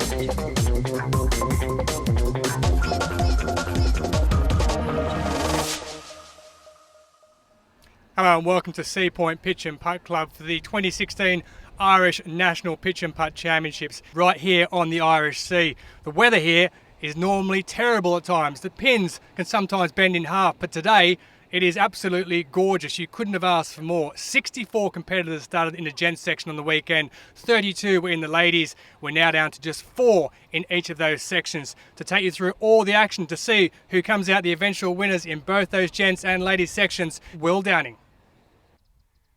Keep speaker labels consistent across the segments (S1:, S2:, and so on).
S1: Hello and welcome to Seapoint Pitch&Putt Club for the 2016 Irish National Pitch&Putt Championships right here on the Irish Sea. The weather here is normally terrible at times. The pins can sometimes bend in half, but today it is absolutely gorgeous. You couldn't have asked for more. 64 competitors started in the gents section on the weekend. 32 were in the ladies. We're now down to just 4 in each of those sections. To take you through all the action to see who comes out the eventual winners in both those gents and ladies sections, Will Downing.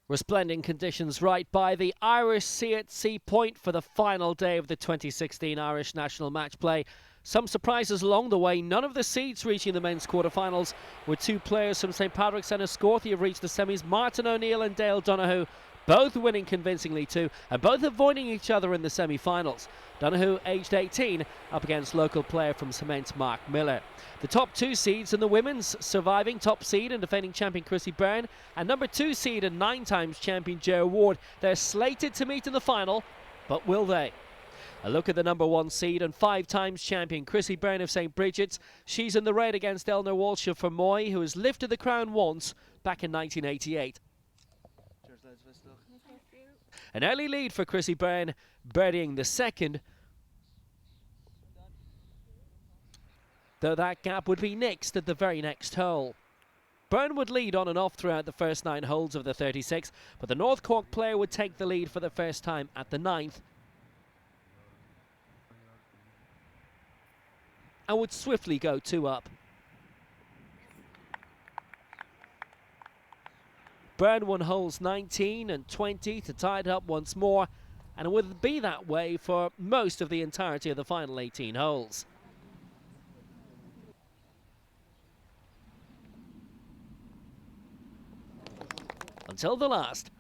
S2: Resplendent conditions right by the Irish Sea at Seapoint for the final day of the 2016 Irish National Match Play. Some surprises along the way. None of the seeds reaching the men's quarterfinals, with 2 players from St Patrick's and Escorthia have reached the semis. Martin O'Neill and Dale Donoghue both winning convincingly too, and both avoiding each other in the semi-finals. Donoghue, aged 18, up against local player from Cement, Mark Miller. The top 2 seeds in the women's surviving, top seed and defending champion Chrissy Byrne, and number 2 seed and 9 times champion Ger Ward. They're slated to meet in the final, but will they? A look at the number 1 seed and 5 times champion Chrissy Byrne of St Bridget's. She's in the red against Eleanor Walsh of Fermoy, who has lifted the crown once back in 1988. An early lead for Chrissy Byrne, birdieing the second, though that gap would be next at the very next hole. Byrne would lead on and off throughout the first 9 holes of the 36, but the North Cork player would take the lead for the first time at the 9th and would swiftly go 2 up. Byrne won holes 19 and 20 to tie it up once more, and it would be that way for most of the entirety of the final 18 holes. Until the last.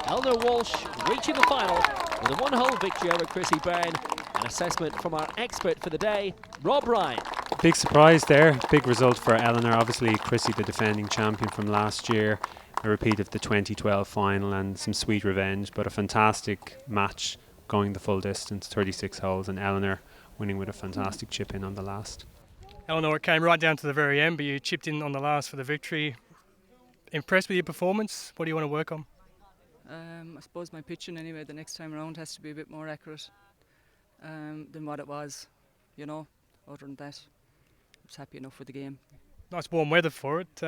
S2: Eleanor Walsh reaching the final with a 1-hole victory over Chrissy Byrne. An assessment from our expert for the day, Rob Ryan.
S3: Big surprise there, big result for Eleanor. Obviously Chrissy, the defending champion from last year, a repeat of the 2012 final and some sweet revenge, but a fantastic match going the full distance, 36 holes, and Eleanor winning with a fantastic chip in on the last.
S1: Eleanor, it came right down to the very end, but you chipped in on the last for the victory. Impressed with your performance? What do you want to work on?
S4: I suppose my pitching anyway the next time around has to be a bit more accurate than what it was, you know. Other than that, I was happy enough with the game.
S1: Nice warm weather for it.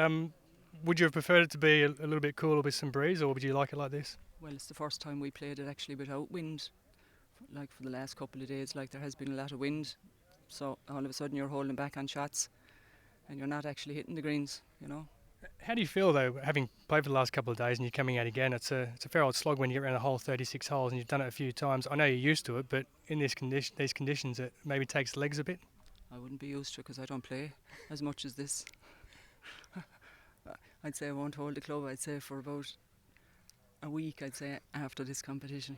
S1: Would you have preferred it to be a little bit cooler with some breeze, or would you like it like this?
S4: Well, it's the first time we played it actually without wind. Like for the last couple of days, like there has been a lot of wind, so all of a sudden you're holding back on shots and you're not actually hitting the greens, you know.
S1: How do you feel though, having played for the last couple of days and you're coming out again? It's a fair old slog when you get around a whole 36 holes, and you've done it a few times. I know you're used to it, but in these conditions it maybe takes legs a bit.
S4: I wouldn't be used to it because I don't play as much as this. I'd say I won't hold the club, I'd say for about a week, I'd say, after this competition.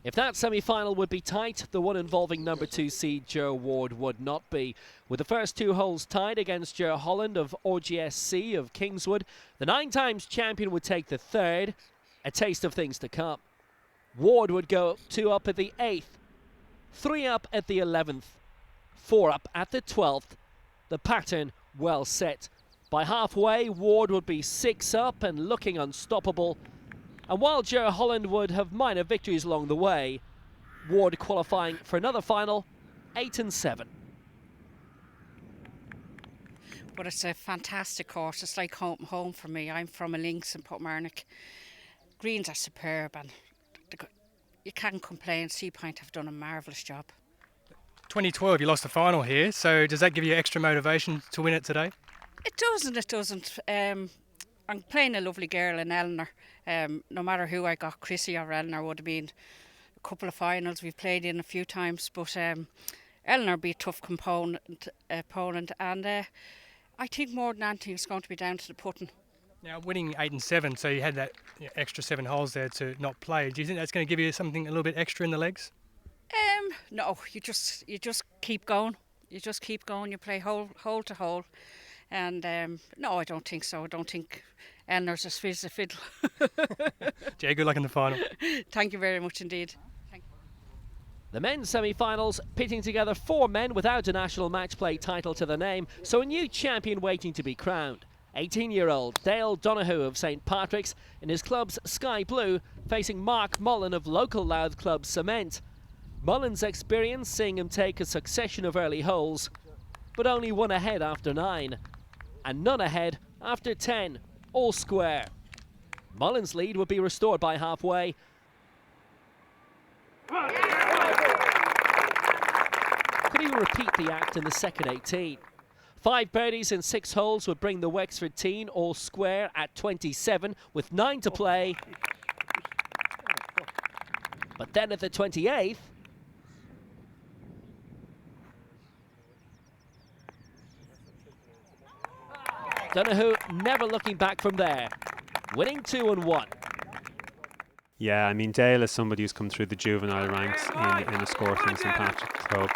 S2: If that semi-final would be tight, the one involving number 2 seed Ger Ward would not be. With the first 2 holes tied against Ger Holland of RGSC of Kingswood, the 9 times champion would take the 3rd, a taste of things to come. Ward would go 2 up at the 8th, 3 up at the 11th, 4 up at the 12th. The pattern well set. By halfway, Ward would be 6 up and looking unstoppable. And while Ger Holland would have minor victories along the way, Ward qualifying for another final, 8 and 7.
S5: But it's a fantastic course. It's like home for me. I'm from a links in Portmarnock. Greens are superb and you can't complain. Seapoint have done a marvellous job.
S1: 2012, you lost the final here, so does that give you extra motivation to win it today?
S5: It doesn't. I'm playing a lovely girl in Eleanor. No matter who I got, Chrissy or Eleanor would have been a couple of finals we've played in a few times, but Eleanor will be a tough opponent, and I think more than anything it's going to be down to the putting.
S1: Now, winning 8 and 7, so you had that extra 7 holes there to not play. Do you think that's going to give you something a little bit extra in the legs?
S5: No, you just keep going. You just keep going. You play hole to hole, and no, I don't think so. I don't think Eleanor's as fit as a fiddle.
S1: Jay, good luck in the final.
S5: Thank you very much indeed.
S2: The men's semi-finals pitting together 4 men without a national match play title to their name, so a new champion waiting to be crowned. 18-year-old Dale Donoghue of St Patrick's in his club's Sky Blue, facing Mark Mullen of local Louth club Cement. Mullen's experience seeing him take a succession of early holes, but only one ahead after 9, and none ahead after 10, all square. Mullen's lead would be restored by halfway. Could he repeat the act in the second 18? 5 birdies in 6 holes would bring the Wexford teen all square at 27 with 9 to play. But then at the 28th, Donoghue never looking back from there, winning 2 and 1.
S3: Yeah, I mean, Dale is somebody who's come through the juvenile ranks in Escorting St Patrick's Club.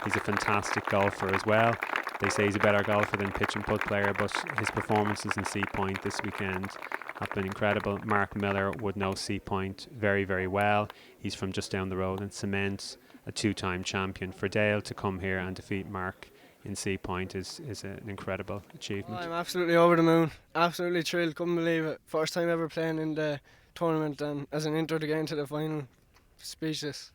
S3: He's a fantastic golfer as well. They say he's a better golfer than pitch and putt player, but his performances in Seapoint this weekend have been incredible. Mark Miller would know Seapoint very, very well. He's from just down the road in Cement, a 2-time champion. For Dale to come here and defeat Mark in Seapoint is an incredible achievement.
S6: I'm absolutely over the moon, absolutely thrilled, couldn't believe it. First time ever playing in the tournament, and as an intro to get into the final, speechless.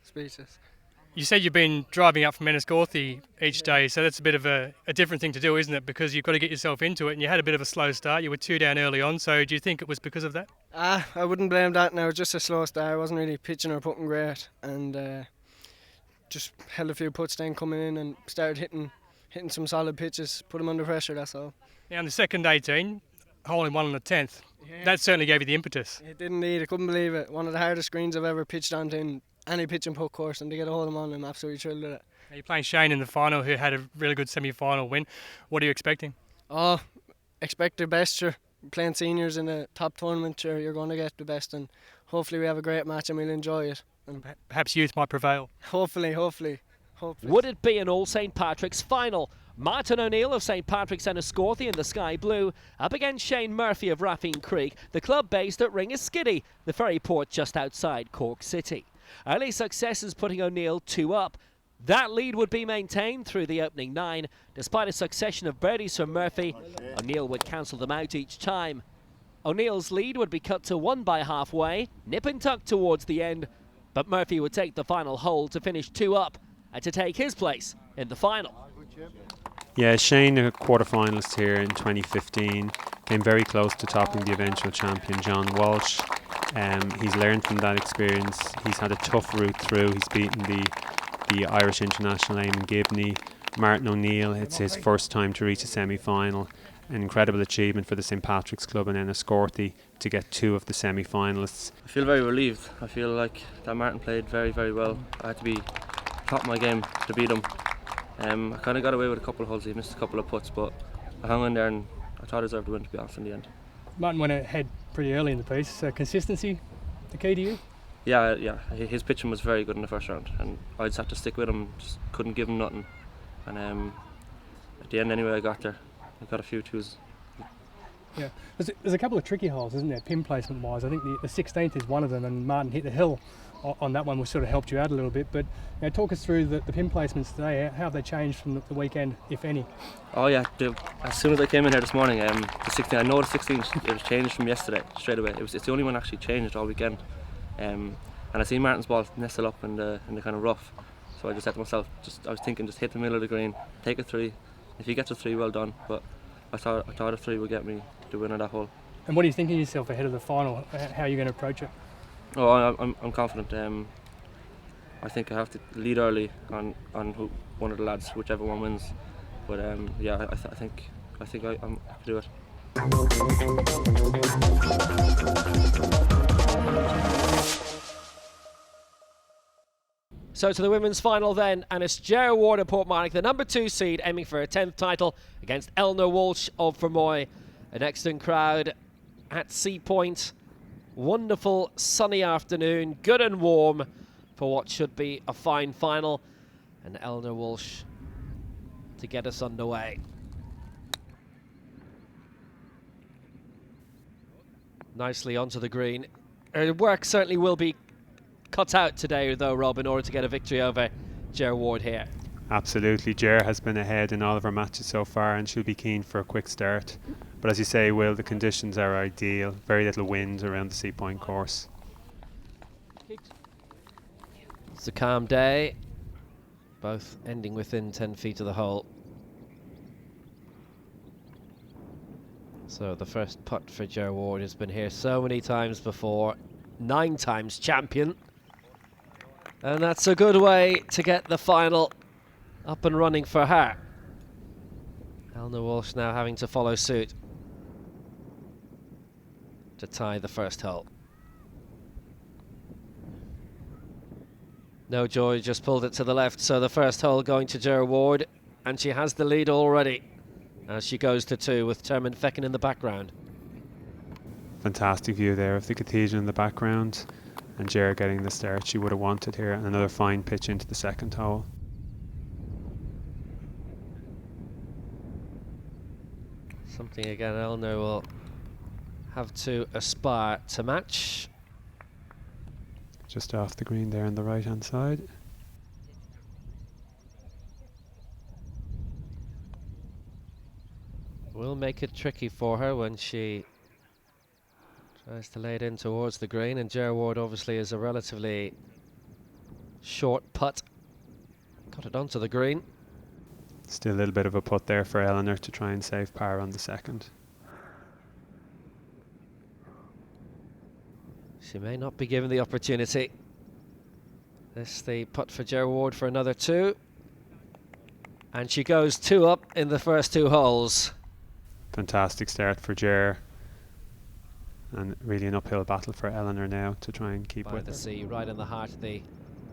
S1: You said you've been driving up from Enniscorthy each day, so that's a bit of a different thing to do, isn't it? Because you've got to get yourself into it, and you had a bit of a slow start. You were 2 down early on, so do you think it was because of that?
S6: I wouldn't blame that now, just a slow start. I wasn't really pitching or putting great, and just held a few putts then coming in and started hitting some solid pitches, put them under pressure, that's all.
S1: Now, in the second 18, hole in 1 on the 10th, that certainly gave you the impetus.
S6: It did indeed, I couldn't believe it. One of the hardest greens I've ever pitched onto in any pitch and putt course, and to get a hold of them on, I'm absolutely thrilled with it.
S1: Now, you're playing Shane in the final, who had a really good semi-final win. What are you expecting?
S6: Oh, expect the best, sure. Playing seniors in a top tournament, sure, you're going to get the best, and hopefully we have a great match and we'll enjoy it. And
S1: perhaps youth might prevail.
S6: Hopefully.
S2: Would it be an all St Patrick's final? Martin O'Neill of St Patrick's Enniscorthy in the Sky Blue up against Shane Murphy of Raffine Creek, the club based at Ringaskiddy, the ferry port just outside Cork City. Early successes putting O'Neill 2 up. That lead would be maintained through the opening 9. Despite a succession of birdies from Murphy, O'Neill would cancel them out each time. O'Neill's lead would be cut to 1 by halfway, nip and tuck towards the end, but Murphy would take the final hole to finish 2 up and to take his place in the final.
S3: Yeah, Shane, a quarter-finalist here in 2015, came very close to topping the eventual champion John Walsh. He's learned from that experience. He's had a tough route through. He's beaten the Irish international Eamon Gibney. Martin O'Neill, it's his first time to reach a semi-final. An incredible achievement for the St Patrick's Club in Enniscorthy to get 2 of the semi-finalists.
S7: I feel very relieved. I feel like that Martin played very, very well. I had to be top of my game to beat him. I kind of got away with a couple of holes. He missed a couple of putts, but I hung in there and I thought I deserved to win, to be honest, in the end.
S1: Martin went ahead pretty early in the piece. So consistency, the key to you?
S7: Yeah. His pitching was very good in the first round, and I just had to stick with him. Just couldn't give him nothing. And at the end, anyway, I got there. I got a few 2s.
S1: Yeah, there's a couple of tricky holes, isn't there, pin placement wise? I think the 16th is one of them, and Martin hit the hill on that one, which sort of helped you out a little bit. But talk us through the pin placements today. How have they changed from the weekend, if any?
S7: Oh yeah, as soon as I came in here this morning, the 16. I know the 16 it was changed from yesterday straight away. It's the only one actually changed all weekend. And I seen Martin's ball nestle up in the kind of rough, so I just said to myself, I was thinking, just hit the middle of the green, take a 3. If he gets a 3, well done. But I thought a 3 would get me the win of that hole.
S1: And what are you thinking of yourself ahead of the final? How are you going to approach it?
S7: Oh, I'm confident. I think I have to lead early on one of the lads, whichever one wins. But yeah, I think I can do it.
S2: So to the women's final then, and it's Ger Ward of Portmarnock, the number 2 seed, aiming for a 10th title against Eleanor Walsh of Fermoy. An excellent crowd at Seapoint. Wonderful sunny afternoon, good and warm for what should be a fine final. And Eleanor Walsh to get us underway. nicely onto the green. Her work certainly will be cut out today, though, Rob, in order to get a victory over Ger Ward here.
S3: Absolutely. Ger has been ahead in all of her matches so far, and she'll be keen for a quick start. But as you say, Will, the conditions are ideal. Very little wind around the Seapoint course.
S2: It's a calm day, both ending within 10 feet of the hole. So the first putt for Ger Ward has been here so many times before, 9 times champion. And that's a good way to get the final up and running for her. Eleanor Walsh now having to follow suit to tie the first hole. No joy, just pulled it to the left, so the first hole going to Ger Ward, and she has the lead already as she goes to 2 with Termin Feckin in the background.
S3: Fantastic view there of the cathedral in the background, and Ger getting the start she would have wanted here, and another fine pitch into the second hole.
S2: Something again Eleanor will have to aspire to match.
S3: Just off the green there on the right hand side.
S2: Will make it tricky for her when she tries to lay it in towards the green, and Ger Ward obviously is a relatively short putt. Got it onto the green.
S3: Still a little bit of a putt there for Eleanor to try and save par on the second.
S2: She may not be given the opportunity. This the putt for Ger Ward for another 2. And she goes 2 up in the first 2 holes.
S3: Fantastic start for Ger. And really an uphill battle for Eleanor now to try and keep
S2: By
S3: with
S2: the
S3: her.
S2: sea, right in the heart of the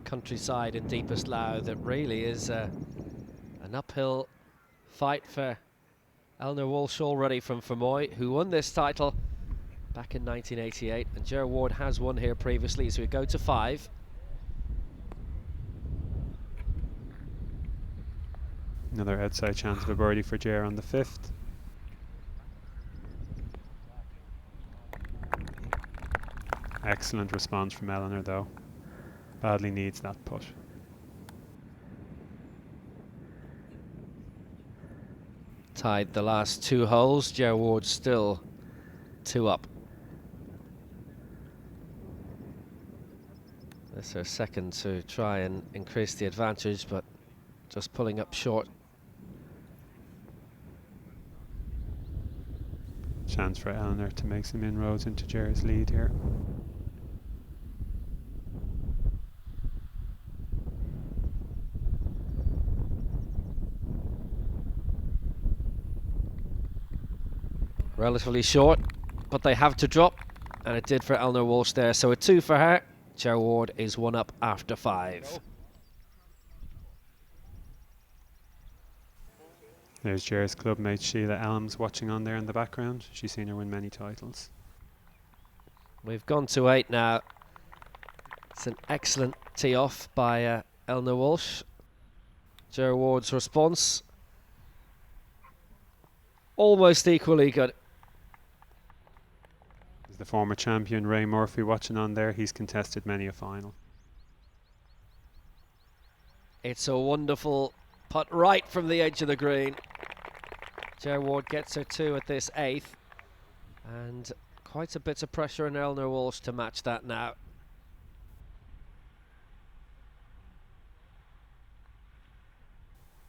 S2: countryside in deepest Louth. It really is an uphill fight for Eleanor Walsh already from Fermoy, who won this title back in 1988, and Ger Ward has won here previously, so we go to 5.
S3: Another outside chance of a birdie for Ger on the 5th. Excellent response from Eleanor though. Badly needs that putt.
S2: Tied the last 2 holes. Ger Ward still 2 up. This is her second to try and increase the advantage, but just pulling up short.
S3: Chance for Eleanor to make some inroads into Ger's lead here.
S2: Relatively short, but they have to drop, and it did for Eleanor Walsh there. So a 2 for her. Ger Ward is 1 up after 5.
S3: There's Ger's clubmate Sheila Elms watching on there in the background. She's seen her win many titles.
S2: We've gone to 8 now. It's an excellent tee off by Eleanor Walsh. Ger Ward's response almost equally good.
S3: There's the former champion Ray Murphy watching on there. He's contested many a final.
S2: It's a wonderful putt right from the edge of the green. Ger Ward gets her 2 at this 8th, and quite a bit of pressure on Eleanor Walsh to match that now.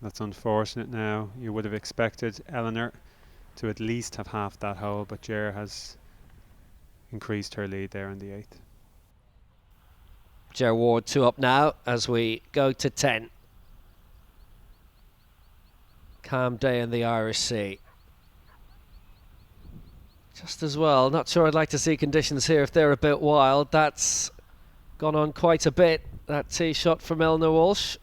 S3: That's unfortunate now. You would have expected Eleanor to at least have half that hole, but Ger has increased her lead there in the 8th.
S2: Ger Ward 2 up now as we go to 10. Calm day in the Irish Sea. Just as well, not sure I'd like to see conditions here if they're a bit wild. That's gone on quite a bit, that tee shot from Eleanor Walsh.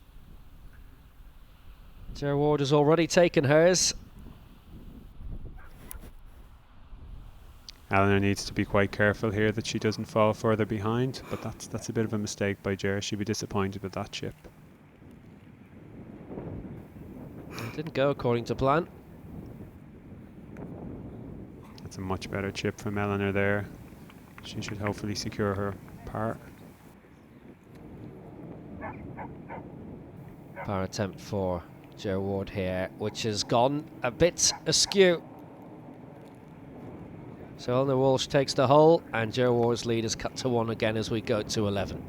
S2: Ger Ward has already taken hers.
S3: Eleanor needs to be quite careful here that she doesn't fall further behind, but that's a bit of a mistake by Ger. She'd be disappointed with that chip.
S2: It didn't go according to plan.
S3: That's a much better chip from Eleanor there. she should hopefully secure her par.
S2: Par attempt for Ger Ward here, which has gone a bit askew. So Eleanor Walsh takes the hole, and Ger Ward's lead is cut to 1 again as we go to 11.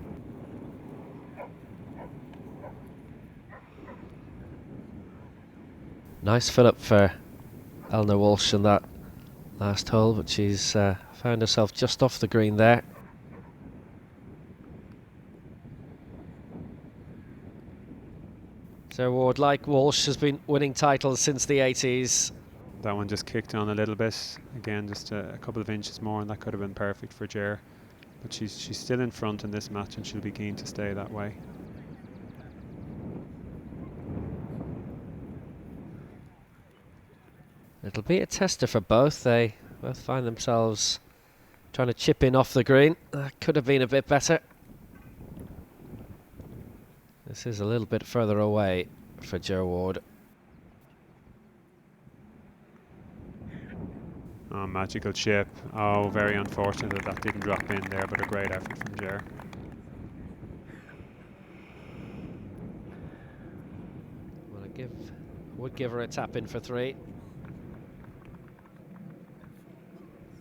S2: Nice fill-up for Eleanor Walsh in that last hole, but she's found herself just off the green there. Ger Ward, like Walsh, has been winning titles since the 80s.
S3: That one just kicked on a little bit. Again, just a couple of inches more, and that could have been perfect for Ger. But she's still in front in this match, and she'll be keen to stay that way.
S2: It'll be a tester for both. They both find themselves trying to chip in off the green. That could have been a bit better. This is a little bit further away for Ger Ward.
S3: Oh, magical chip. Oh, very unfortunate that didn't drop in there, but a great effort from Ger.
S2: Would give her a tap in for 3.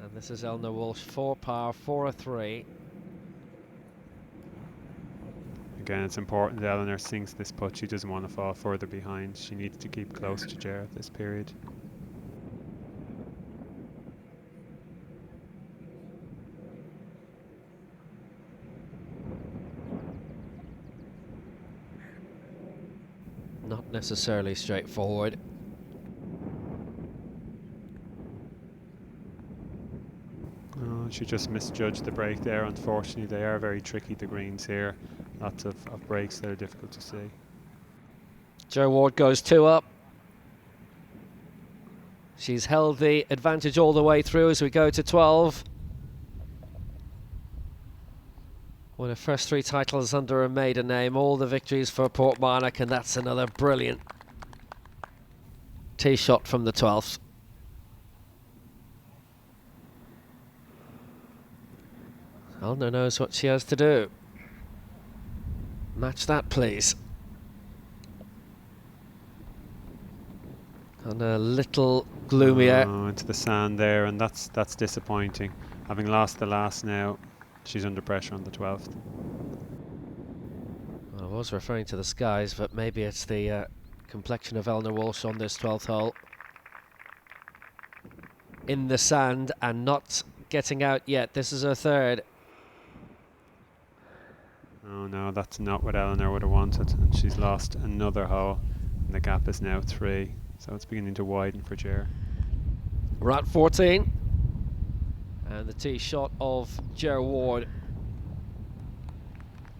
S2: And this is Eleanor Walsh, 4 par, 4 a 3.
S3: Again, it's important that Eleanor sinks this putt. She doesn't want to fall further behind. She needs to keep close to Ger at this period.
S2: Not necessarily straightforward.
S3: Oh, she just misjudged the break there. Unfortunately, they are very tricky, the greens here. Lots of breaks that are difficult to see.
S2: Ger Ward goes 2 up. She's held the advantage all the way through as we go to 12. Won her first 3 titles under her maiden name, all the victories for Portmarnock, and that's another brilliant tee shot from the 12th. Eleanor knows what she has to do. Match that, please. And a little gloomier.
S3: Oh, into the sand there, and that's disappointing. Having lost the last now, she's under pressure on the 12th.
S2: I was referring to the skies, but maybe it's the complexion of Eleanor Walsh on this 12th hole. In the sand and not getting out yet. This is her 3rd.
S3: Oh no, that's not what Eleanor would have wanted, and she's lost another hole, and the gap is now 3, so it's beginning to widen for Ger.
S2: We're at 14, and the tee shot of Ger Ward.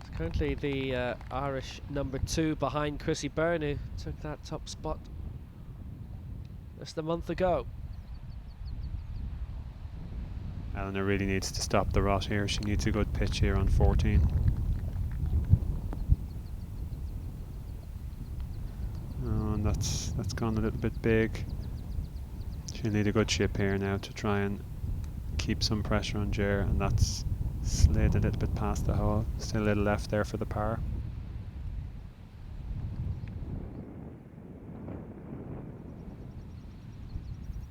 S2: It's currently the Irish number 2 behind Chrissy Byrne, who took that top spot just a month ago.
S3: Eleanor really needs to stop the rot here. She needs a good pitch here on 14. Oh, and that's gone a little bit big. She'll need a good chip here now to try and keep some pressure on Ger, and that's slid a little bit past the hole. Still a little left there for the par.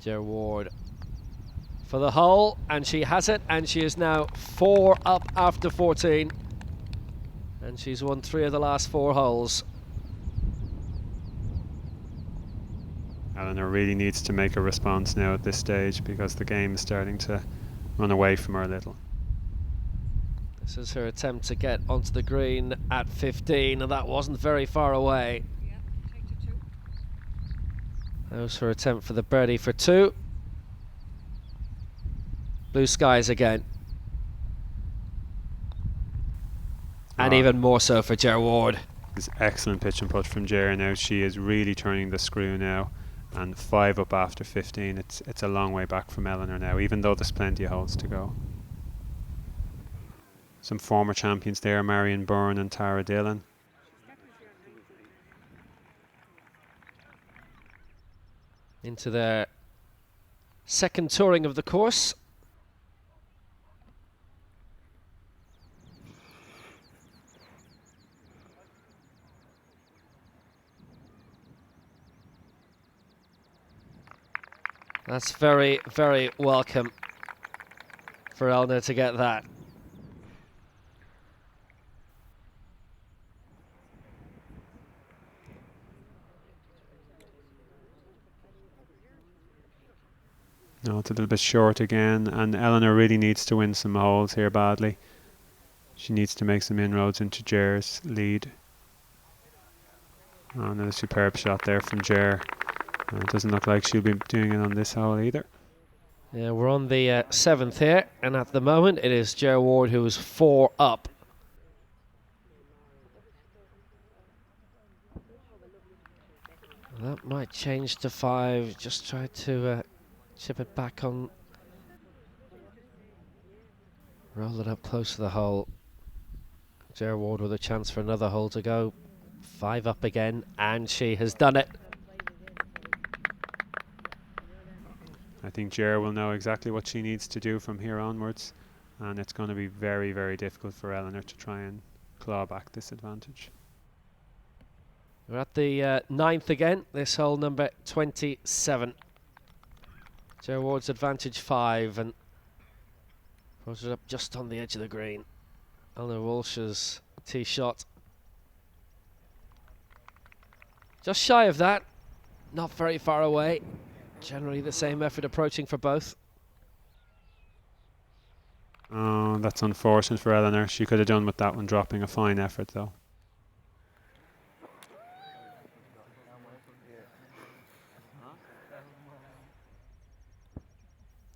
S2: Ger Ward for the hole, and she has it, and she is now 4 up after 14, and she's won 3 of the last 4 holes.
S3: Eleanor really needs to make a response now at this stage, because the game is starting to run away from her a little.
S2: This is her attempt to get onto the green at 15, and that wasn't very far away.
S5: Yeah, take to 2.
S2: That was her attempt for the birdie for 2. Blue skies again. And even more so for Ger Ward.
S3: This excellent pitch and putt from Ger now. She is really turning the screw now, and 5 up after 15. It's a long way back from Eleanor now, even though there's plenty of holes to go. Some former champions there, Marion Byrne and Tara Dillon.
S2: Into their second touring of the course. That's very, very welcome for Eleanor to get that.
S3: No, it's a little bit short again, and Eleanor really needs to win some holes here badly. She needs to make some inroads into Jer's lead. Oh, another superb shot there from Jer. It doesn't look like she'll be doing it on this hole either.
S2: Yeah, we're on the 7th here, and at the moment it is Jer Ward who is 4 up. That might change to 5. Just try to chip it back on. Roll it up close to the hole. Jer Ward with a chance for another hole to go. 5 up again, and she has done it.
S3: I think Jer will know exactly what she needs to do from here onwards, and it's going to be very, very difficult for Eleanor to try and claw back this advantage.
S2: We're at the 9th again, this hole number 27. Jer Ward's advantage 5, and throws it up just on the edge of the green. Eleanor Walsh's tee shot just shy of that, not very far away. Generally the same effort approaching for both.
S3: Oh, that's unfortunate for Eleanor. She could have done with that one dropping. A fine effort though.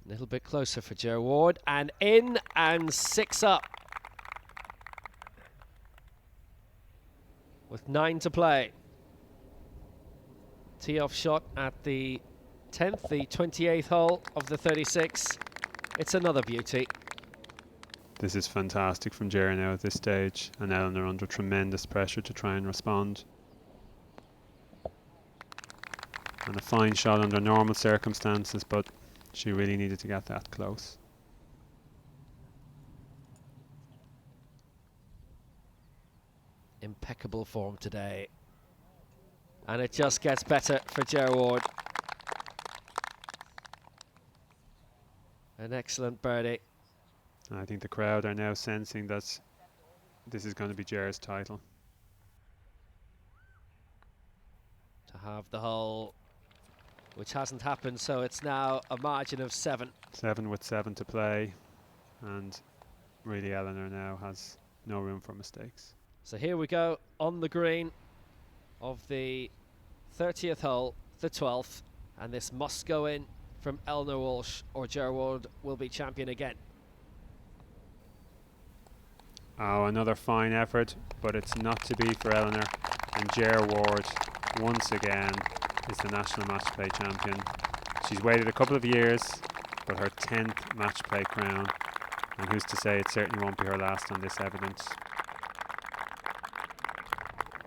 S2: A little bit closer for Jer Ward, and in, and 6 up. With 9 to play. Tee off shot at the 10th, the 28th hole of the 36. It's another beauty.
S3: This is fantastic from Jer now at this stage, and Eleanor under tremendous pressure to try and respond. And a fine shot under normal circumstances, but she really needed to get that close.
S2: Impeccable form today. And it just gets better for Jer Ward. An excellent birdie.
S3: I think the crowd are now sensing that this is going to be Jer's title.
S2: To have the hole, which hasn't happened, so it's now a margin of 7.
S3: 7 with 7 to play, and really Eleanor now has no room for mistakes.
S2: So here we go on the green of the 30th hole, the 12th, and this must go in from Eleanor Walsh, or Jer Ward will be champion again.
S3: Oh, another fine effort, but it's not to be for Eleanor, and Jer Ward once again is the national match play champion. She's waited a couple of years, but her 10th match play crown, and who's to say it certainly won't be her last on this evidence.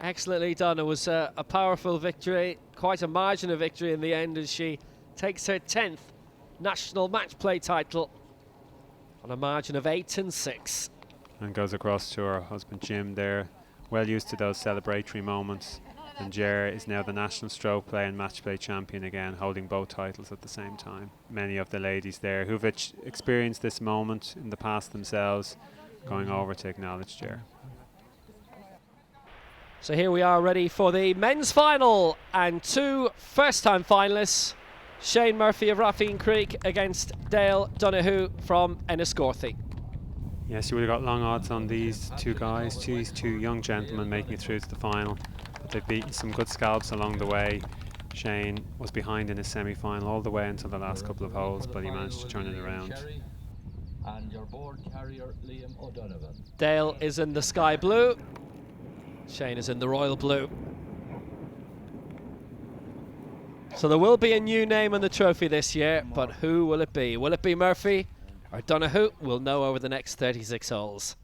S2: Excellently done. It was a powerful victory, quite a margin of victory in the end, as she takes her 10th national match play title on a margin of 8 and 6.
S3: And goes across to her husband Jim there, well used to those celebratory moments. And Jer is now the national stroke play and match play champion again, holding both titles at the same time. Many of the ladies there who've experienced this moment in the past themselves, going over to acknowledge Jer.
S2: So here we are ready for the men's final, and 2 first-time finalists, Shane Murphy of Raffine Creek against Dale Donoghue from Enniscorthy.
S3: Yes, you would have got long odds on these two guys, these two young gentlemen making it through to the final. But they've beaten some good scalps along the way. Shane was behind in his semi-final all the way until the last couple of holes, but he managed to turn it around.
S8: And your board carrier, Liam O'Donovan.
S2: Dale is in the sky blue. Shane is in the royal blue. So there will be a new name on the trophy this year, but who will it be? Will it be Murphy or Donoghue? We'll know over the next 36 holes.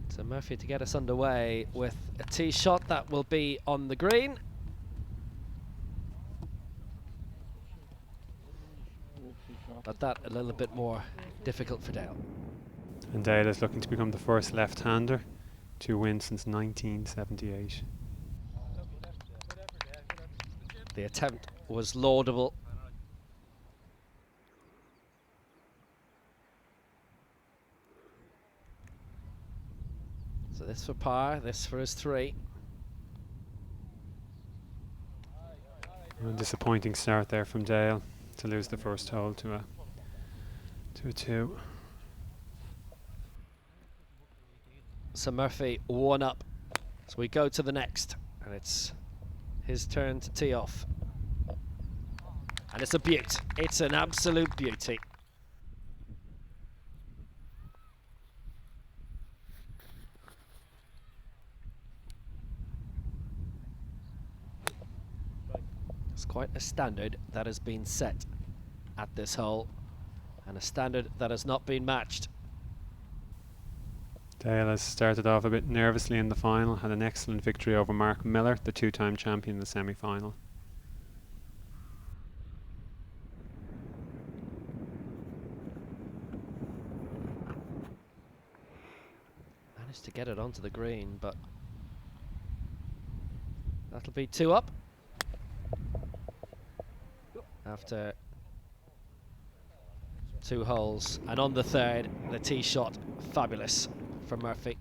S2: So Murphy to get us underway with a tee shot that will be on the green. But that a little bit more difficult for Dale.
S3: And Dale is looking to become the first left-hander to win since 1978.
S2: The attempt was laudable. So this for par, this for his 3.
S3: A disappointing start there from Dale to lose the first hole to a 2.
S2: So Murphy 1 up. So we go to the next, and it's his turn to tee off. And it's a beaut. It's an absolute beauty. It's quite a standard that has been set at this hole, and a standard that has not been matched.
S3: Dale has started off a bit nervously in the final, had an excellent victory over Mark Miller, the 2-time champion in the semi-final.
S2: Managed to get it onto the green, but that'll be 2 up after 2 holes, and on the third, the tee shot, fabulous from Murphy.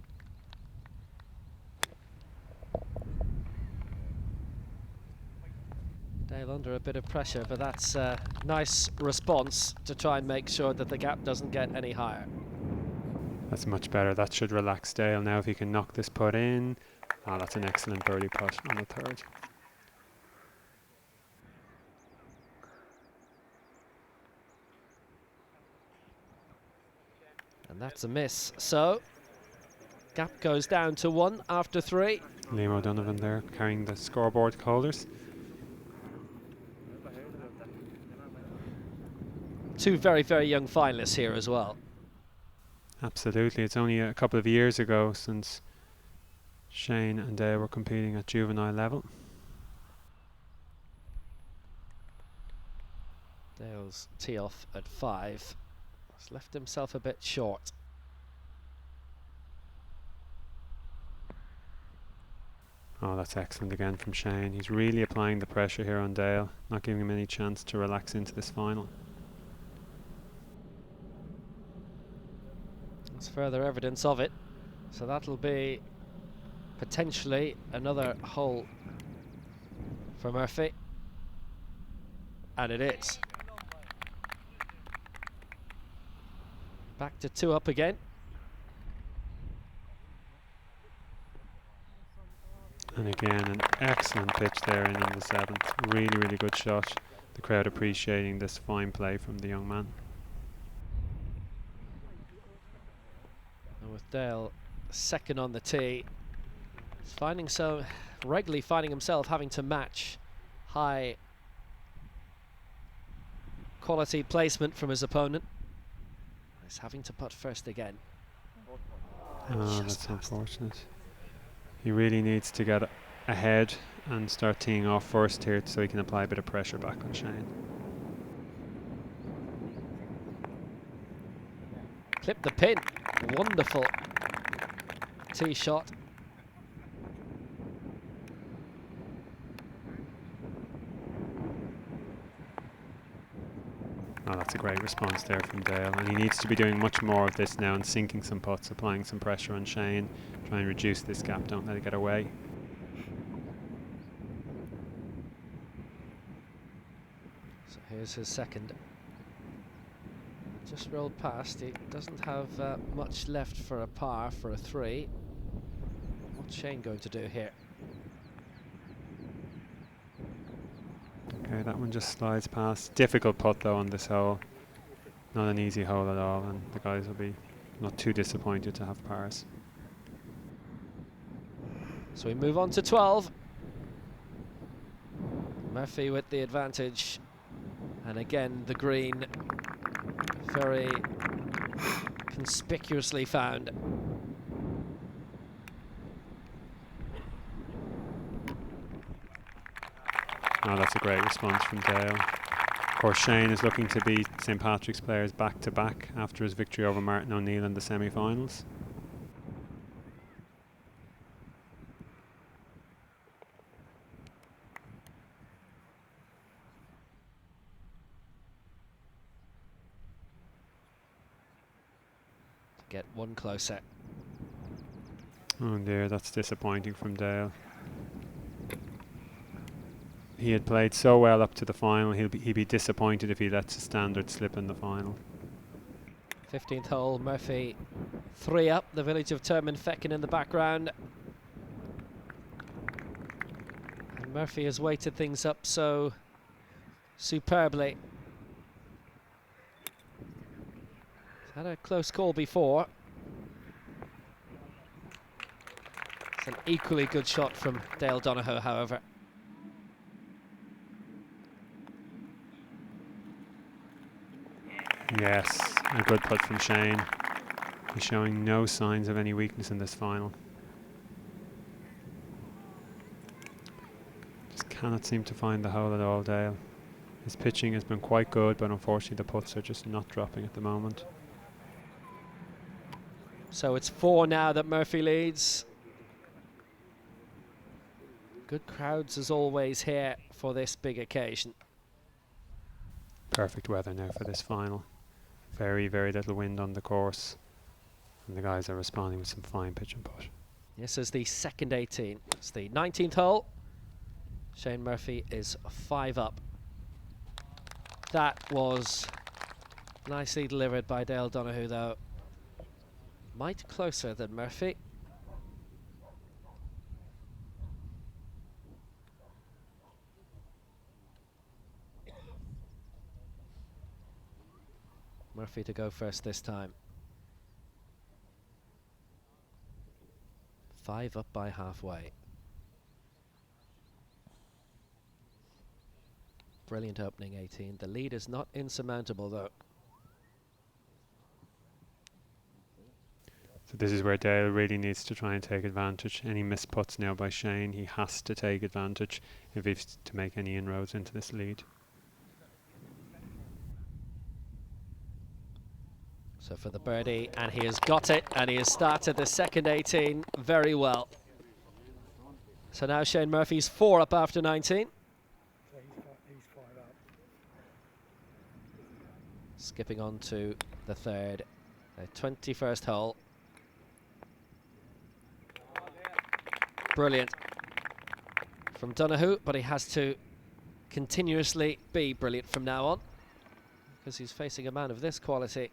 S2: Dale under a bit of pressure, but that's a nice response to try and make sure that the gap doesn't get any higher.
S3: That's much better. That should relax Dale now if he can knock this putt in. Oh, that's an excellent birdie putt on the third.
S2: And that's a miss. So, gap goes down to 1 after 3.
S3: Liam O'Donovan there carrying the scoreboard holders.
S2: 2 very, very young finalists here as well.
S3: Absolutely. It's only a couple of years ago since Shane and Dale were competing at juvenile level.
S2: Dale's tee off at 5. He's left himself a bit short.
S3: Oh, that's excellent again from Shane. He's really applying the pressure here on Dale, not giving him any chance to relax into this final.
S2: There's further evidence of it. So that'll be potentially another hole for Murphy. And it is. Back to 2 up again.
S3: And again, an excellent pitch there in on the 7th. Really, really good shot. The crowd appreciating this fine play from the young man.
S2: And with Dale second on the tee, he's regularly finding himself having to match high quality placement from his opponent. He's having to putt first again.
S3: Oh, that's unfortunate. He really needs to get ahead and start teeing off first here so he can apply a bit of pressure back on Shane.
S2: Clip the pin. Wonderful tee shot.
S3: Oh, that's a great response there from Dale, and he needs to be doing much more of this now and sinking some putts, applying some pressure on Shane, try and reduce this gap, don't let it get away.
S2: So here's his second. Just rolled past. He doesn't have much left for a par for a 3. What's Shane going to do here?
S3: Okay, that one just slides past. Difficult putt though on this hole. Not an easy hole at all, and the guys will be not too disappointed to have pars.
S2: So we move on to 12. Murphy with the advantage. And again, the green very conspicuously found.
S3: Oh, that's a great response from Dale. Of course, Shane is looking to beat St. Patrick's players back-to-back after his victory over Martin O'Neill in the semi-finals.
S2: get one closer.
S3: Oh dear, that's disappointing from Dale. He had played so well up to the final. He'd be disappointed if he lets a standard slip in the final.
S2: 15th hole, Murphy 3 up, the village of Termonfeckin in the background. And Murphy has weighted things up so superbly. He's had a close call before. It's an equally good shot from Dale Donohoe, however.
S3: Yes, a good putt from Shane. He's showing no signs of any weakness in this final. Just cannot seem to find the hole at all, Dale. His pitching has been quite good, but unfortunately the putts are just not dropping at the moment.
S2: So it's 4 now that Murphy leads. Good crowds as always here for this big occasion.
S3: Perfect weather now for this final. Very, very little wind on the course. And the guys are responding with some fine pitch and putt.
S2: This is the second 18. It's the 19th hole. Shane Murphy is 5 up. That was nicely delivered by Dale Donohoe, though. Might closer than Murphy. Murphy to go first this time. 5 up by halfway. Brilliant opening 18. The lead is not insurmountable, though.
S3: So this is where Dale really needs to try and take advantage. Any missed putts now by Shane, he has to take advantage if he's to make any inroads into this lead.
S2: So for the birdie, and he has got it, and he has started the second 18 very well. So now Shane Murphy's 4 up after 19. Skipping on to the third, the 21st hole. Brilliant from Donohoe, but he has to continuously be brilliant from now on, because he's facing a man of this quality.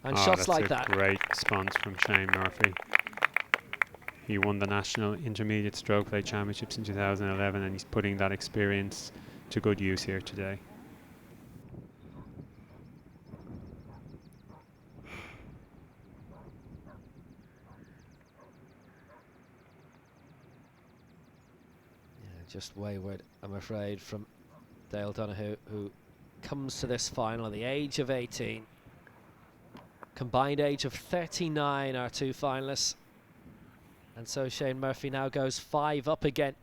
S2: And shots like that.
S3: Great response from Shane Murphy. He won the National Intermediate Stroke Play Championships in 2011, and he's putting that experience to good use here today.
S2: Just wayward, I'm afraid, from Dale Donohoe, who comes to this final at the age of 18. Combined age of 39, our 2 finalists. And so Shane Murphy now goes 5 up again.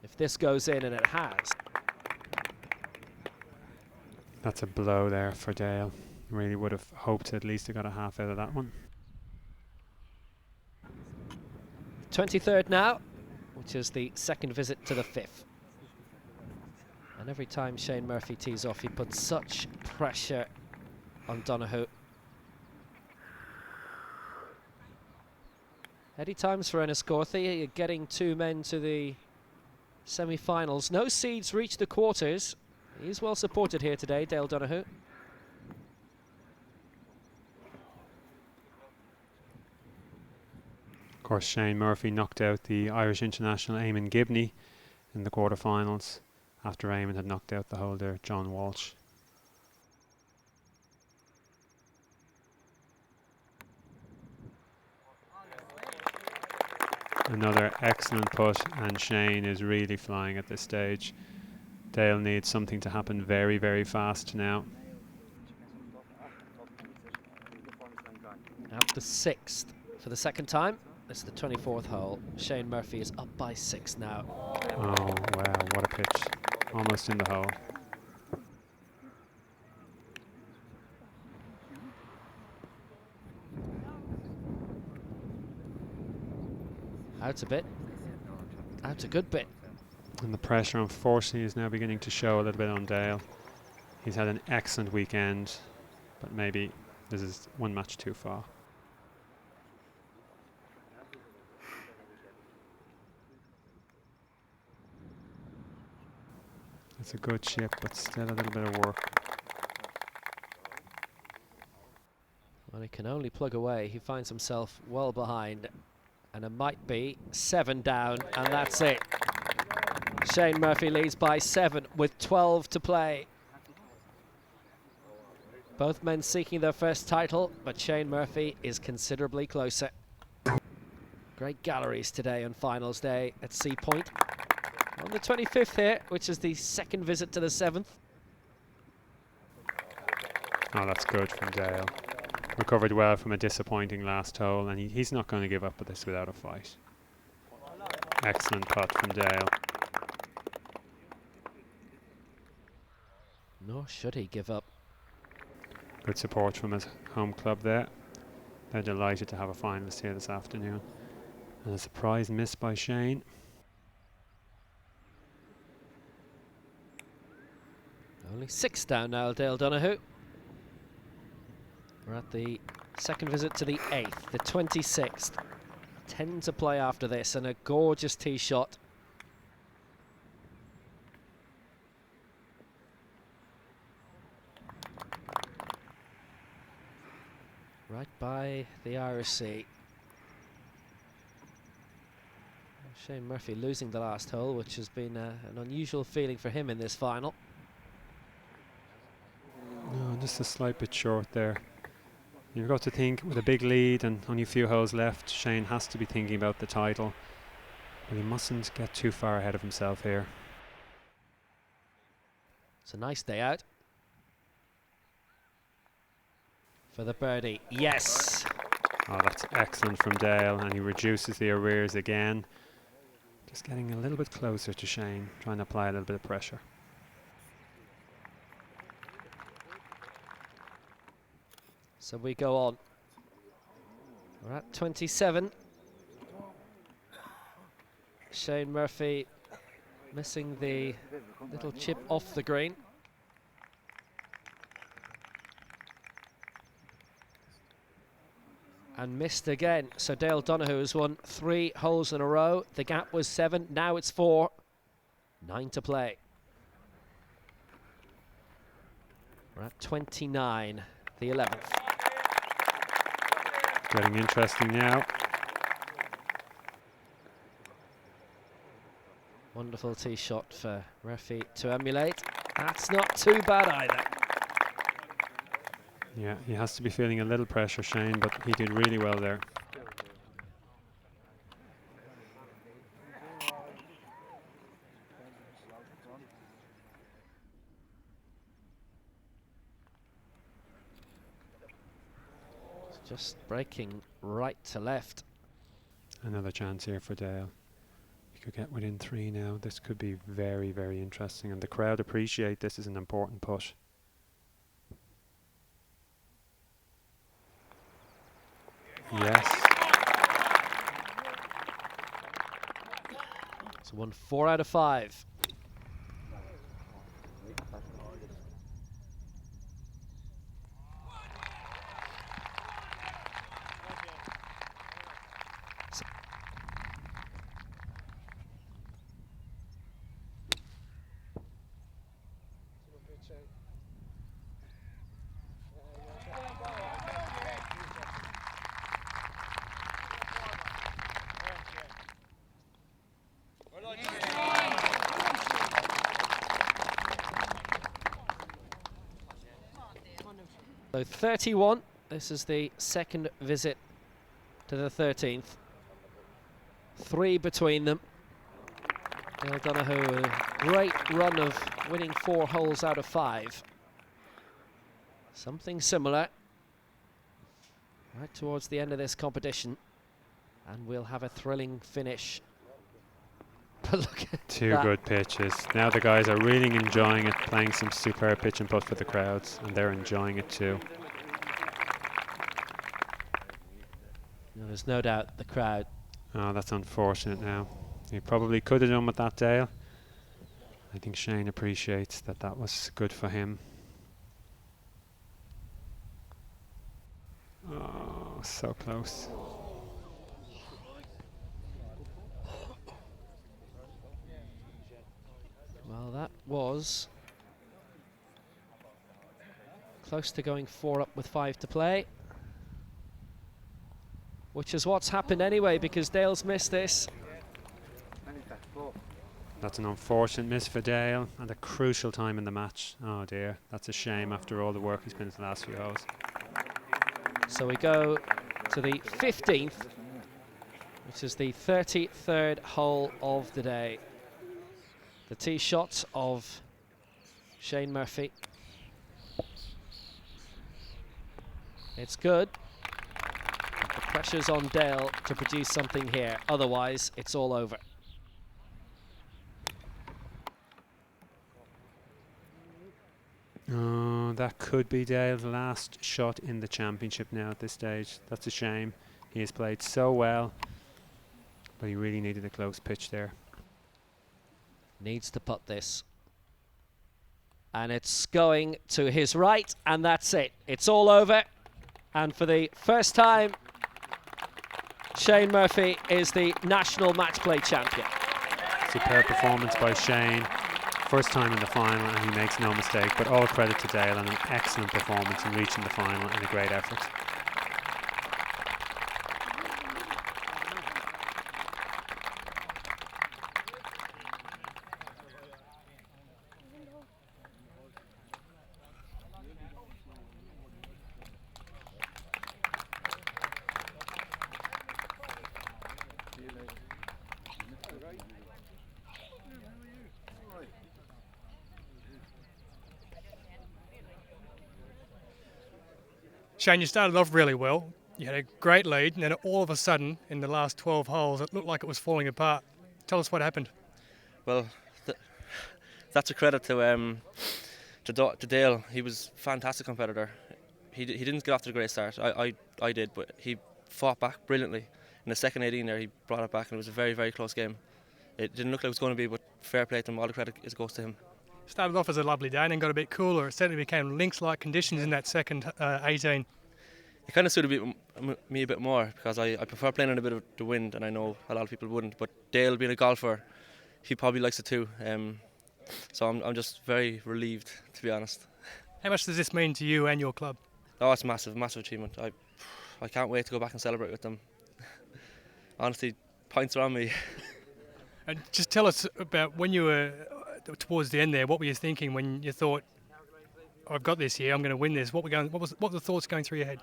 S2: If this goes in, and it has.
S3: That's a blow there for Dale. Really would have hoped at least he got a half out of that one.
S2: 23rd now, which is the second visit to the 5th. And every time Shane Murphy tees off, he puts such pressure on Donohoe. Heady times for Enniscorthy. You're getting 2 men to the semi-finals. No seeds reach the quarters. He's well supported here today, Dale Donohoe.
S3: Of course, Shane Murphy knocked out the Irish international Eamon Gibney in the quarterfinals after Eamon had knocked out the holder John Walsh. Another excellent putt, and Shane is really flying at this stage. Dale needs something to happen very, very fast now.
S2: Out the 6th for the second time. This is the 24th hole. Shane Murphy is up by 6 now.
S3: Oh, wow, what a pitch. Almost in the hole.
S2: Out a bit. Out a good bit.
S3: And the pressure, unfortunately, is now beginning to show a little bit on Dale. He's had an excellent weekend, but maybe this is one match too far. It's a good chip, but still a little bit of work.
S2: Well, he can only plug away. He finds himself well behind, and it might be 7 down, and that's it. Shane Murphy leads by 7 with 12 to play. Both men seeking their first title, but Shane Murphy is considerably closer. Great galleries today on finals day at Seapoint. On the 25th here, which is the second visit to the 7th.
S3: Oh, that's good from Dale. Recovered well from a disappointing last hole, and he's not going to give up with this without a fight. Excellent putt from Dale.
S2: Nor should he give up.
S3: Good support from his home club there. They're delighted to have a finalist here this afternoon. And a surprise miss by Shane.
S2: Only 6 down now, Dale Donoghue. We're at the second visit to the 8th, the 26th. 10 to play after this, and a gorgeous tee shot. Right by the Irish Sea. Shane Murphy losing the last hole, which has been an unusual feeling for him in this final.
S3: No, just a slight bit short there. You've got to think, with a big lead and only a few holes left, Shane has to be thinking about the title. But he mustn't get too far ahead of himself here.
S2: It's a nice day out. For the birdie, yes!
S3: Oh, that's excellent from Dale, and he reduces the arrears again. Just getting a little bit closer to Shane, trying to apply a little bit of pressure.
S2: So we go on. We're at 27. Shane Murphy missing the little chip off the green. And missed again. So Dale Donoghue has won 3 holes in a row. The gap was 7, now it's 4. 9 to play. We're at 29, the 11th.
S3: Getting interesting now.
S2: Wonderful tee shot for Murphy to emulate. That's not too bad either.
S3: Yeah, he has to be feeling a little pressure, Shane, but he did really well there.
S2: Just breaking right to left.
S3: Another chance here for Dale. He could get within 3 now. This could be very, very interesting, and the crowd appreciate this as an important putt. Yes.
S2: So won 4 out of 5. So 31, this is the second visit to the 13th. 3 between them. Dale Donoghue, a great run of winning 4 holes out of 5. Something similar right towards the end of this competition. And we'll have a thrilling finish. But look at
S3: 2
S2: that.
S3: good pitches. Now the guys are really enjoying it, playing some superb pitch and putt for the crowds, and they're enjoying it too.
S2: There's no doubt the crowd.
S3: Oh, that's unfortunate now. He probably could have done with that, Dale. I think Shane appreciates that that was good for him. Oh, so close.
S2: Well, that was close to going 4 up with 5 to play, which is what's happened anyway, because Dale's missed this.
S3: That's an unfortunate miss for Dale at a crucial time in the match. Oh dear, that's a shame after all the work he's put into the last few holes.
S2: So we go to the 15th, which is the 33rd hole of the day. The tee shot of Shane Murphy. It's good. The pressure's on Dale to produce something here. Otherwise, it's all over.
S3: Oh, that could be Dale's last shot in the championship now at this stage. That's a shame. He has played so well, but he really needed a close pitch there.
S2: Needs to putt this. And it's going to his right, and that's it. It's all over. And for the first time, Shane Murphy is the national match play champion.
S3: Superb performance by Shane. First time in the final, and he makes no mistake, but all credit to Dale and an excellent performance in reaching the final and a great effort.
S1: Shane, you started off really well. You had a great lead, and then all of a sudden, in the last 12 holes, it looked like it was falling apart. Tell us what happened.
S7: Well, that's a credit to Dale. He was a fantastic competitor. He didn't get off to a great start. I did, but he fought back brilliantly. In the second 18 there, he brought it back, and it was a very, very close game. It didn't look like it was going to be, but fair play to him. All the credit goes to him.
S1: Started off as a lovely day and then got a bit cooler. It certainly became links-like conditions in that second 18.
S7: It kind of suited me a bit more because I prefer playing in a bit of the wind, and I know a lot of people wouldn't. But Dale, being a golfer, he probably likes it too. So I'm just very relieved, to be honest.
S1: How much does this mean to you and your club?
S7: Oh, it's massive, massive achievement. I can't wait to go back and celebrate with them. Honestly, points are on me.
S1: And just tell us about when you were towards the end there. What were you thinking when you thought, I've got this here, I'm going to win this? What were the thoughts going through your head?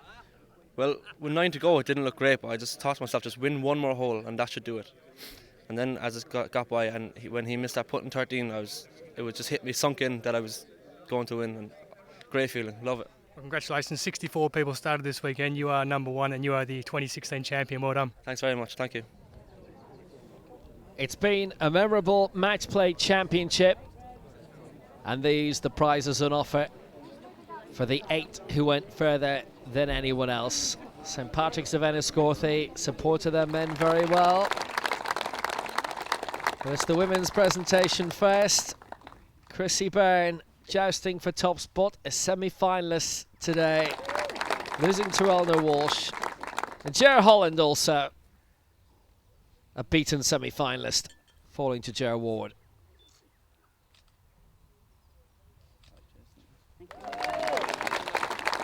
S7: Well, with 9 to go, it didn't look great, but I just thought to myself, just win one more hole, and that should do it. And then as it got by, and when he missed that putt in 13, it was just hit me, sunk in that I was going to win, and great feeling, love it.
S1: Well, congratulations, 64 people started this weekend. You are number 1, and you are the 2016 champion. Well done.
S7: Thanks very much, thank you.
S2: It's been a memorable match play championship, and these the prizes on offer for the 8 who went further than anyone else. St Patrick's of Enniscorthy supported their men very well. It's the women's presentation first. Chrissy Byrne jousting for top spot, a semi-finalist today, losing to Eleanor Walsh. And Ger Holland also a beaten semi-finalist, falling to Ger Ward.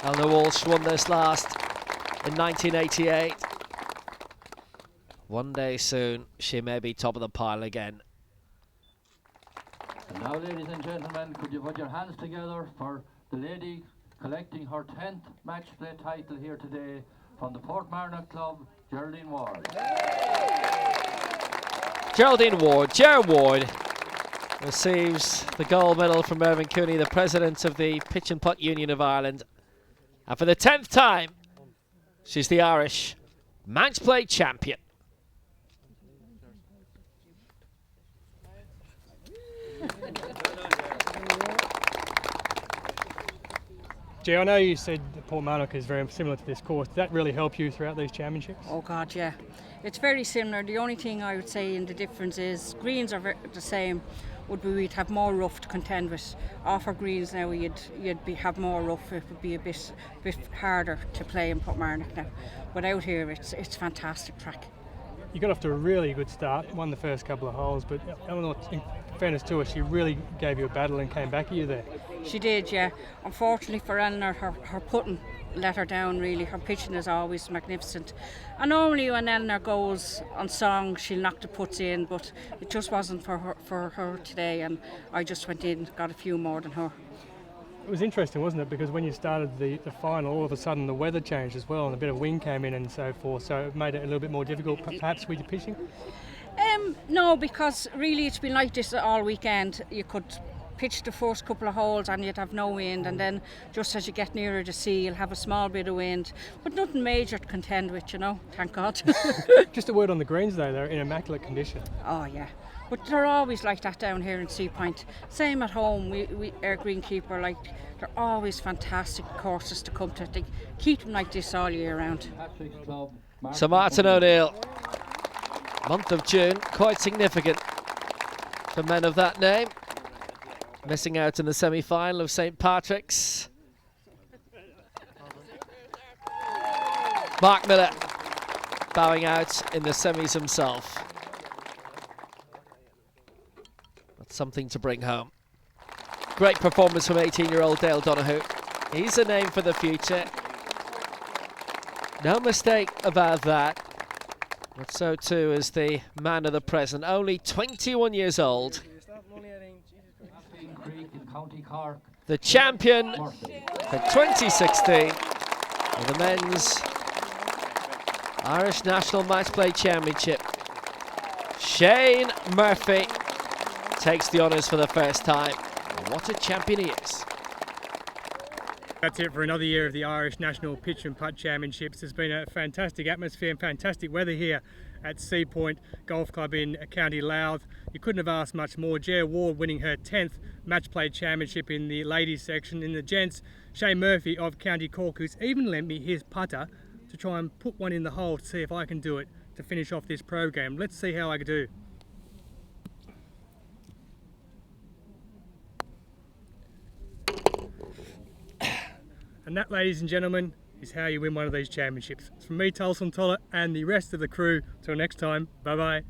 S2: Eleanor Walsh won this last in 1988. One day soon, she may be top of the pile again.
S8: And now, ladies and gentlemen, could you put your hands together for the lady collecting her 10th match play title here today from the Portmarnock Club, Geraldine Ward.
S2: Geraldine Ward, Ger Ward, receives the gold medal from Mervyn Cooney, the president of the Pitch and Putt Union of Ireland. And for the 10th time, she's the Irish match play champion.
S1: Ger, I know you said that Portmarnock is very similar to this course. Did that really help you throughout these championships?
S5: Oh God, yeah. It's very similar. The only thing I would say in the difference is greens are the same, would be we'd have more rough to contend with. Off our greens now, have more rough. It would be a bit harder to play in Portmarnock now. But out here, it's fantastic track.
S1: You got off to a really good start, won the first couple of holes, but Eleanor, in fairness to her, she really gave you a battle and came back at you there.
S5: She did, yeah. Unfortunately for Eleanor, her putting let her down really. Her pitching is always magnificent. And normally when Eleanor goes on song, she'll knock the putts in, but it just wasn't for her today, and I just went in, got a few more than her.
S1: It was interesting, wasn't it? Because when you started the final, all of a sudden the weather changed as well and a bit of wind came in and so forth, so it made it a little bit more difficult perhaps with your pitching?
S5: No, because really it's been like this all weekend. You could pitch the first couple of holes and you'd have no wind, and then just as you get nearer the sea you'll have a small bit of wind, but nothing major to contend with, you know, thank God.
S1: Just a word on the greens though, they're in immaculate condition.
S5: Oh yeah. But they're always like that down here in Seapoint. Same at home, our greenkeeper, like, they're always fantastic courses to come to. They keep them like this all year round.
S2: So Martin O'Neill, month of June, quite significant for men of that name. Missing out in the semi-final of St Patrick's. Mark Miller bowing out in the semis himself. Something to bring home. Great performance from 18-year-old Dale Donoghue. He's a name for the future. No mistake about that. But so too is the man of the present. Only 21 years old. The champion for 2016 of the men's Irish National Matchplay Championship. Shane Murphy takes the honours for the first time. What a champion he is.
S1: That's it for another year of the Irish National Pitch and Putt Championships. There's been a fantastic atmosphere and fantastic weather here at Seapoint Golf Club in County Louth. You couldn't have asked much more. Jer Ward winning her 10th Match Play Championship in the ladies section. In the gents, Shane Murphy of County Cork, who's even lent me his putter to try and put one in the hole to see if I can do it to finish off this program. Let's see how I can do. And that, ladies and gentlemen, is how you win one of these championships. It's from me, Tulsen, Tollett, and the rest of the crew. Till next time, bye-bye.